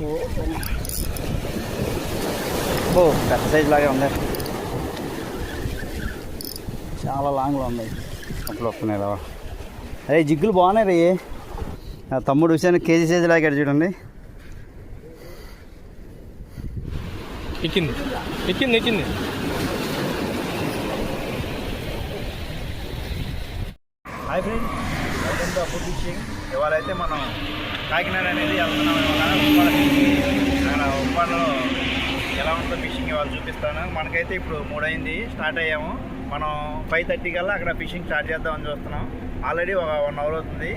ఓ పెద్ద సైజు లాగే ఉంది, చాలా లాంగ్లో ఉన్నాయి. అప్పుడు వస్తున్నాయి రా. అరే జిగ్గులు బాగున్నాయి రే. నా తమ్ముడు విషయాన్ని కేజీ సైజు లాగాడు చూడండి. ఎక్కింది ఎక్కింది ఎక్కింది. హాయ్ ఫ్రెండ్స్, వెల్కమ్ టు అప్పు ఫిషింగ్. ఇవాళ అయితే మనం కాకినాడ అనేది వెళ్తున్నాం. అక్కడ ఉప్పాడలో ఎలా ఉంటుందో ఫిషింగ్ ఇవాళ చూపిస్తాను. మనకైతే ఇప్పుడు 3 అయింది, స్టార్ట్ అయ్యాము. మనం 5:30 కల్లా అక్కడ ఫిషింగ్ స్టార్ట్ చేద్దామని చూస్తున్నాం. ఆల్రెడీ ఒక 1 అవర్ అవుతుంది.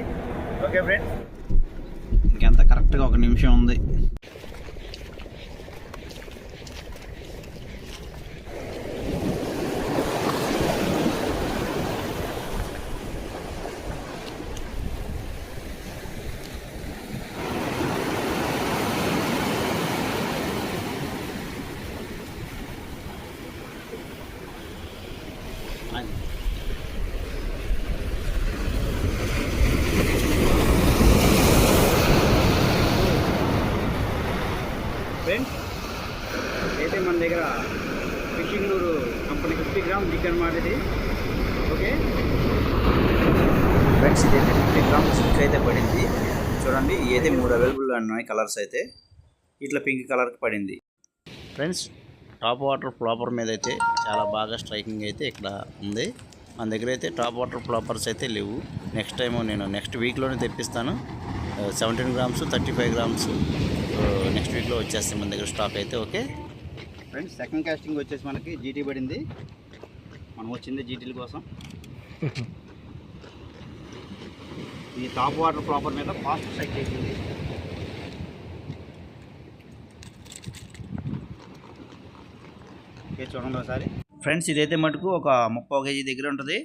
ఓకే ఫ్రెండ్స్, ఇంకెంత కరెక్ట్గా 1 నిమిషం ఉంది. ఫ్రెండ్స్ అయితే మన దగ్గర ఫిషింగ్ లూరు కంపెనీ 50 గ్రామ్ జిగ్ అనమాట ఇది. ఓకే ఫ్రెండ్స్, ఇదైతే 50 గ్రామ్ జిగ్ అయితే పడింది. చూడండి, ఇదైతే 3 అవైలబుల్ ఉన్నాయి కలర్స్ అయితే. ఇట్లా పింక్ కలర్కి పడింది. ఫ్రెండ్స్, టాప్ వాటర్ ఫ్లాపర్ మీద అయితే చాలా బాగా స్ట్రైకింగ్ అయితే ఇక్కడ ఉంది. మన దగ్గర అయితే టాప్ వాటర్ ఫ్లాపర్స్ అయితే లేవు. నెక్స్ట్ టైం నేను నెక్స్ట్ వీక్లోనే తెప్పిస్తాను. 17 గ్రామ్స్ 35 గ్రామ్స్ నెక్స్ట్ వీక్లో వచ్చేస్తాయి మన దగ్గర స్టాక్ అయితే. ఓకే ఫ్రెండ్స్, సెకండ్ కాస్టింగ్ వచ్చేసి మనకి జీటీ పడింది. మనం వచ్చింది జీటీల కోసం. ఈ టాప్ వాటర్ ఫ్లాపర్ మీద ఫాస్ట్ స్ట్రైక్ చేసింది. ఓకే చూడండి ఒకసారి ఫ్రెండ్స్, ఇదైతే మటుకు ఒక 30 కేజీ దగ్గర ఉంటుంది.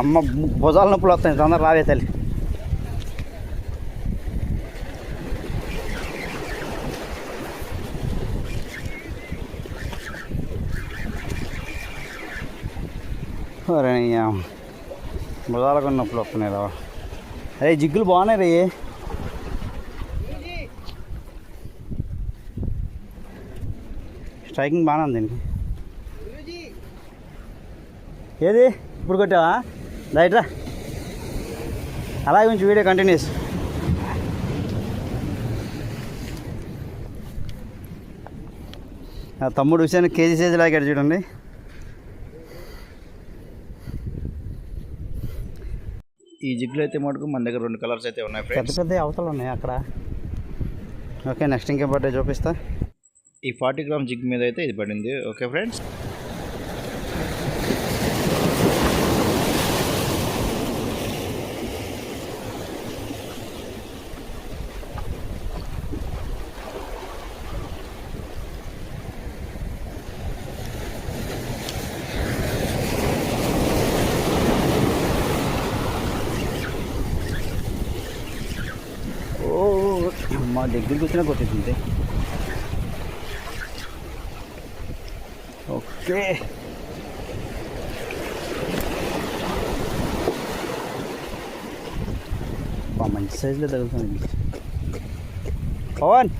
అమ్మ భుజాల నొప్పులు వస్తాయి, తొందర రావే తల్లి. భుజాలకు నొప్పులు వస్తున్నాయి రా. అరే జిగ్గులు బాగున్నాయి రే. స్ట్రైకింగ్ బాగానే ఉంది దీనికి. ఏది ఇప్పుడు కొట్టావా? రైట్రా, అలాగే కొంచెం వీడియో కంటిన్యూస్. నా తమ్ముడు విషయాన్ని కేజీ సైజు లాగాడు చూడండి. ఈ జిగ్గులు అయితే మటుకు మన దగ్గర 2 కలర్స్ అయితే ఉన్నాయి. పెద్ద పెద్ద అవతలు ఉన్నాయి అక్కడ. ఓకే నెక్స్ట్ ఇంకేం పడ్డాయి చూపిస్తా. ఈ 40 గ్రామ్ జిగ్ మీద అయితే ఇది పడింది. ఓకే ఫ్రెండ్స్, మా దగ్గరికి వచ్చినా కొట్టేసింది. ఓకే మంచి సైజులో తగులుతుంది పవన్.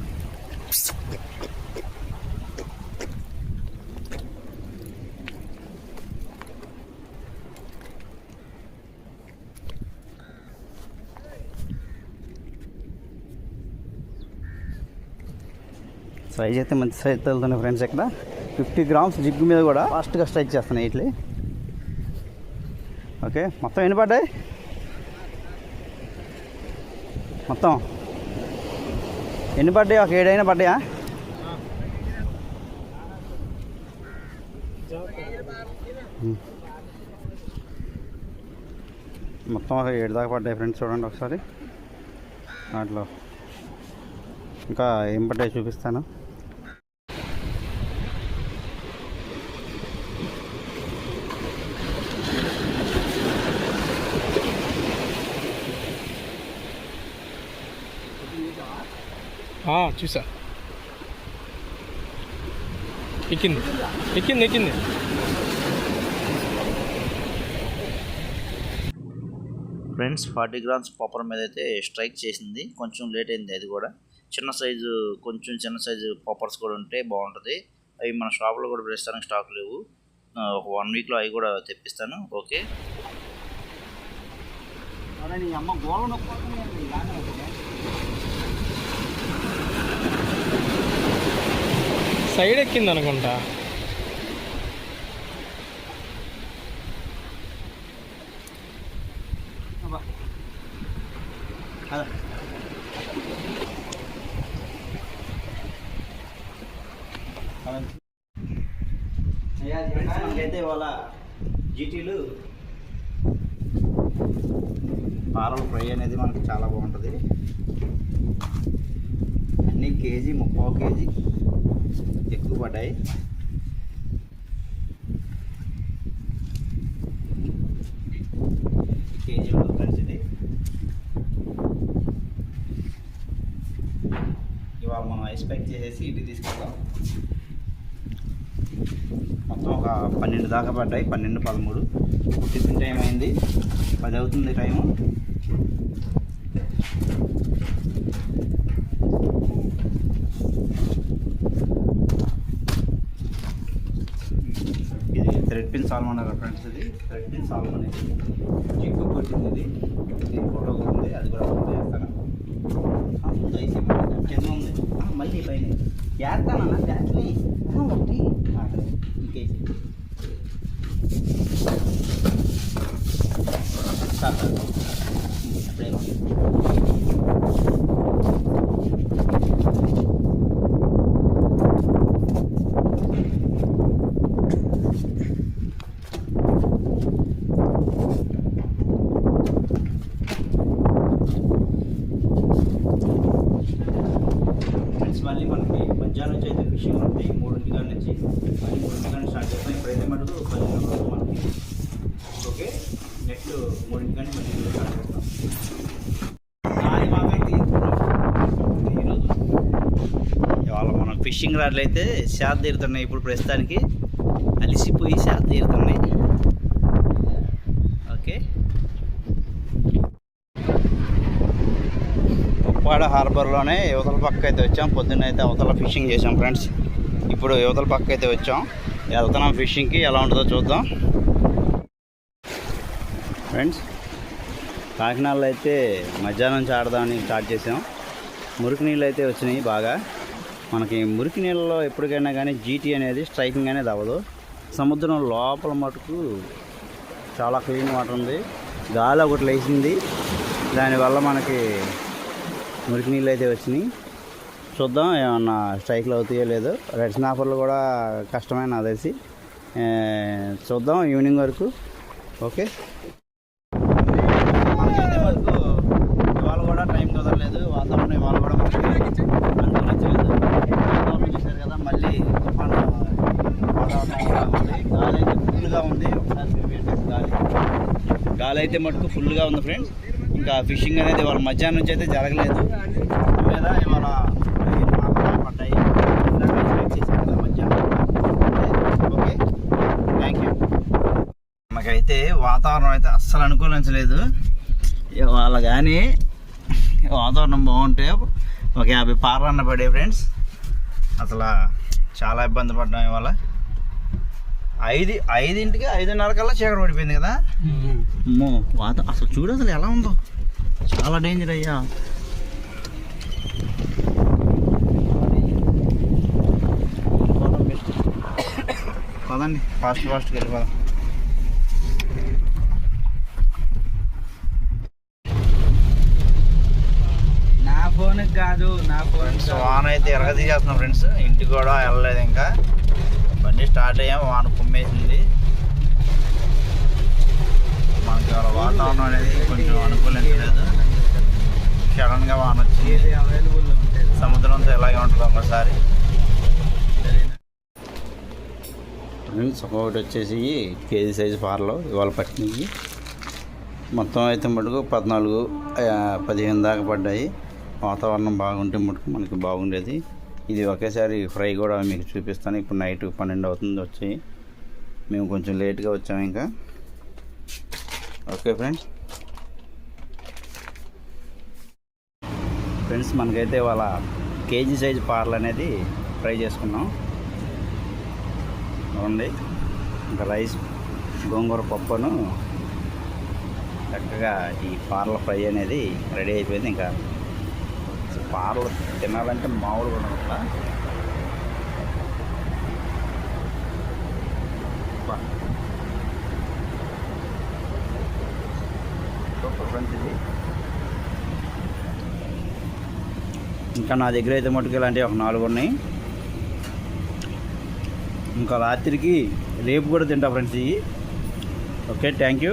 సైజ్ అయితే మంచి సైజ్ తగులుతున్నాయి ఫ్రెండ్స్. ఇక్కడ 50 గ్రామ్స్ జిగ్గు మీద కూడా ఫాస్ట్గా స్ట్రైక్ చేస్తున్నాయి ఇట్లా. ఓకే మొత్తం ఎన్ని పడ్డాయి? మొత్తం ఎన్ని పడ్డాయి? ఒక 7 అయినా పడ్డాయా? మొత్తం ఒక 7 దాకా పడ్డాయి ఫ్రెండ్స్. చూడండి ఒకసారి దాంట్లో ఇంకా ఏం పడ్డాయి చూపిస్తాను. చూసా, ఎక్కింది ఎక్కింది ఎక్కింది. ఫ్రెండ్స్ 40 గ్రామ్స్ పాపర్ మీద అయితే స్ట్రైక్ చేసింది. కొంచెం లేట్ అయింది అది కూడా. చిన్న సైజు చిన్న సైజు పాపర్స్ కూడా ఉంటే బాగుంటుంది. అవి మన షాప్లో కూడా ప్రస్తుతానికి స్టాక్ లేవు. ఒక 1 వీక్లో అవి కూడా తెప్పిస్తాను. ఓకే. సైడ్ ఎక్కింది అనుకుంటా. మనకైతే ఇవాళ జీటీలు పాలల ఫ్రై అనేది మనకి చాలా బాగుంటుంది. అన్నీ కేజీ 30 కేజీ ఎక్కువ పడ్డాయి. కేజీ ఉంటుంది ఫ్రెండ్స్ ఇది. ఇవాళ మనం ఐస్ ప్యాక్ చేసేసి ఇంటికి తీసుకెళ్తాం. మొత్తం ఒక 12 దాకా పడ్డాయి. 12, 13. టిఫిన్ టైం అయింది. 10 అవుతుంది టైము. ఇది థ్రెడ్ పిన్ సాల్మన్ ఫ్రెండ్స్. ఇది థ్రెడ్ పిన్ సాల్మన్. ఇది జిగ్గు కొట్టింది. ఇది దీని ఫోటో ఉంది, అది కూడా ఫోటో చేస్తాను. ఐసీ కింద ఉంది, మళ్ళీ పైన చేస్తానన్నా దాంట్లో ఒకటి ఇంకేసి అప్పుడే మళ్ళీ మనకి మధ్యాహ్నం నుంచి అయితే ఫిషింగ్ ఉంటాయి. 3 గంటల నుంచి మళ్ళీ 3 గంటల స్టార్ట్ చేస్తాం. ఇప్పుడైతే మటుకు 10 గంటలు మనకి. ఓకే, నెక్స్ట్ 3 గంటల మళ్ళీ స్టార్ట్ చేస్తాం. ఈరోజు ఇవాళ మనం ఫిషింగ్ రాడ్లు అయితే శాత తీరుతున్నాయి. ఇప్పుడు ప్రస్తుతానికి అలిసిపోయి శాత తీరుతున్నాయి. ఓకే, ఉప్పాడ హార్బర్లోనే యువతల పక్క అయితే వచ్చాం. పొద్దున్న అయితే అవతల ఫిషింగ్ చేసాం ఫ్రెండ్స్. ఇప్పుడు యువతల పక్క అయితే వచ్చాం. వెళ్తున్నాం ఫిషింగ్కి. ఎలా ఉంటుందో చూద్దాం ఫ్రెండ్స్. కాకినాడలో అయితే మధ్యాహ్నం నుంచి ఆడదామని స్టార్ట్ చేసాం. మురికి నీళ్ళు అయితే వచ్చినాయి బాగా. మనకి మురికి నీళ్ళలో ఎప్పటికైనా కానీ జీటీ అనేది స్ట్రైకింగ్ అనేది అవ్వదు. సముద్రం లోపల మటుకు చాలా క్లీన్ వాటర్ ఉంది. గాలి ఒకటి లేచింది, దానివల్ల మనకి మురికి నీళ్ళు అయితే వచ్చినాయి. చూద్దాం ఏమన్నా స్ట్రైక్లు అవుతాయో లేదో. రెడ్ స్నాపర్లు కూడా కష్టమే నాకు తెలిసి. చూద్దాం ఈవినింగ్ వరకు. ఓకే, మనకైతే వరకు ఇవాళ కూడా టైం కుదరలేదు. వాతావరణం ఇవాళ కూడా మనకి అనుకూలించలేదు. వాతావరణం చూశారు కదా, మళ్ళీ తుఫాను వాతావరణం ఉంది. గాలి అయితే ఫుల్గా ఉంది. ఒకసారి గాలి అయితే మటుకు ఫుల్గా ఉంది ఫ్రెండ్స్. ఇంకా ఫిషింగ్ అనేది ఇవాళ మధ్యాహ్నం నుంచి అయితే జరగలేదు. మీద ఇవాళ పడ్డాయి చేశారు కదా మధ్యాహ్నం. Okay, thank you. మనకైతే వాతావరణం అయితే అస్సలు అనుకూలించలేదు. ఇవాళ కానీ వాతావరణం బాగుంటే ఒక 50 పార్లన్న పడే ఫ్రెండ్స్. అసలు చాలా ఇబ్బంది పడ్డాం ఇవాళ. 5ంటికి 5:30 కల్లా చీకటి పడిపోయింది కదా. అమ్మో, అసలు చూడు అసలు ఎలా ఉందో. చాలా డేంజర్ అయ్యా. పదండి, ఫాస్ట్గా వెళ్ళిపోదాం. నా ఫోన్ కాదు, నా ఫోన్. వాన అయితే ఎరగదీసేస్తున్నాం ఫ్రెండ్స్. ఇంటికి కూడా వెళ్ళలేదు ఇంకా. బండి స్టార్ట్ అయ్యాం, వాన కుమ్మేసింది. మనకి వాతావరణం అనేది కొంచెం అనుకూలించలేదు. సడన్గా వాన వచ్చి సముద్రంతో ఎలాగే ఉంటుంది ఒకసారి. ఫ్రెండ్స్ ఒకటి వచ్చేసి కేజీ సైజు పార్లో ఇవాళ పట్టినవి. మొత్తం అయితే మటుకు 14, 15 దాకా పడ్డాయి. వాతావరణం బాగుంటే మటుకు మనకి బాగుండేది. ఇది ఒకేసారి ఫ్రై కూడా మీకు చూపిస్తాను. ఇప్పుడు నైట్ 12 అవుతుంది వచ్చాయి. మేము కొంచెం లేట్గా వచ్చాము ఇంకా. ఓకే ఫ్రెండ్స్, ఫ్రెండ్స్ మనకైతే వాళ్ళ కేజీ సైజు పార్లు అనేది ఫ్రై చేసుకున్నాం. చూడండి, ఇంకా రైస్ గోంగూర పప్పును చక్కగా ఈ పార్ల ఫ్రై అనేది రెడీ అయిపోయింది. ఇంకా పార్లు తినాలంటే మామూలుగా ఉండదు. సూపర్ ఫ్రెండ్స్ ఇది. ఇంకా నా దగ్గర అయితే మటుకు ఇలాంటివి ఒక 4 ఉన్నాయి. ఇంకా రాత్రికి రేపు కూడా తింటా ఫ్రెండ్స్ ఇవి. Okay, thank you.